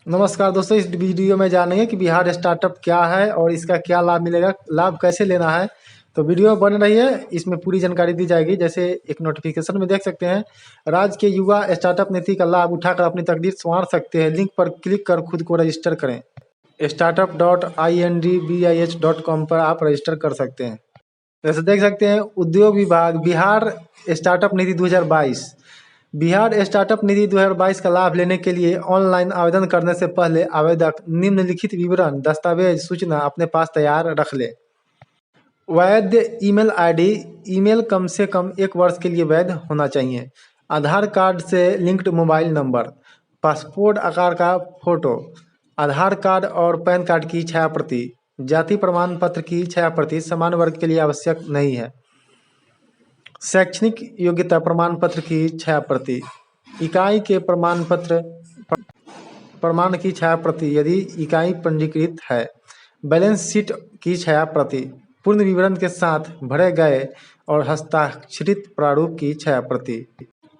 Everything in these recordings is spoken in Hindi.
नमस्कार दोस्तों, इस वीडियो में जानेंगे कि बिहार स्टार्टअप क्या है और इसका क्या लाभ मिलेगा, लाभ कैसे लेना है। तो वीडियो बन रही है, इसमें पूरी जानकारी दी जाएगी। जैसे एक नोटिफिकेशन में देख सकते हैं, राज्य के युवा स्टार्टअप नीति का लाभ उठाकर अपनी तकदीर संवार सकते हैं। लिंक पर क्लिक कर खुद को रजिस्टर करें। startup.indbih.com पर आप रजिस्टर कर सकते हैं। जैसे देख सकते हैं, उद्योग विभाग बिहार स्टार्टअप नीति 2022। बिहार स्टार्टअप निधि 2022 का लाभ लेने के लिए ऑनलाइन आवेदन करने से पहले आवेदक निम्नलिखित विवरण, दस्तावेज, सूचना अपने पास तैयार रख ले। वैध ईमेल आईडी, ईमेल कम से कम 1 वर्ष के लिए वैध होना चाहिए। आधार कार्ड से लिंक्ड मोबाइल नंबर, पासपोर्ट आकार का फोटो, आधार कार्ड और पैन कार्ड की छाया प्रति, जाति प्रमाण पत्र की छाया प्रति समान वर्ग के लिए आवश्यक नहीं है। शैक्षणिक योग्यता प्रमाण पत्र की छाया प्रति, इकाई के प्रमाण की छाया प्रति यदि इकाई पंजीकृत है, बैलेंस शीट की छाया प्रति, पूर्ण विवरण के साथ भरे गए और हस्ताक्षरित प्रारूप की छाया प्रति।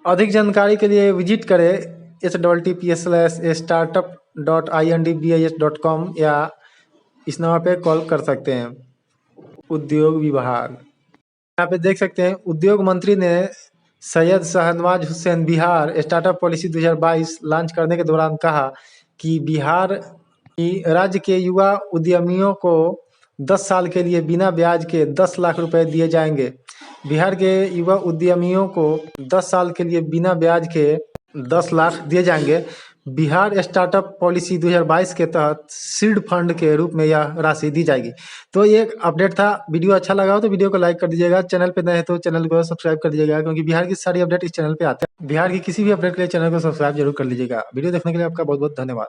अधिक जानकारी के लिए विजिट करें https:/startup.indbih.com या इस नंबर पे कॉल कर सकते हैं। उद्योग विभाग, यहाँ पे देख सकते हैं, उद्योग मंत्री ने Syed Shahnawaz Hussain Bihar startup policy 2022 launch करने के दौरान कहा कि बिहार की राज्य के युवा उद्यमियों को 10 साल के लिए बिना ब्याज के 10 लाख रुपए दिए जाएंगे। बिहार के युवा उद्यमियों को 10 साल के लिए बिना ब्याज के 10 लाख दिए जाएंगे। बिहार स्टार्टअप पॉलिसी 2022 के तहत सीड फंड के रूप में यह राशि दी जाएगी। तो ये एक अपडेट था। वीडियो अच्छा लगा हो तो वीडियो को लाइक कर दीजिएगा। चैनल पे नए हैं तो चैनल को सब्सक्राइब कर दीजिएगा, क्योंकि बिहार की सारी अपडेट इस चैनल पे आते हैं। बिहार की किसी भी अपडेट के लिए चैनल को सब्सक्राइब जरूर कर लीजिएगा। वीडियो देखने के लिए आपका बहुत बहुत धन्यवाद।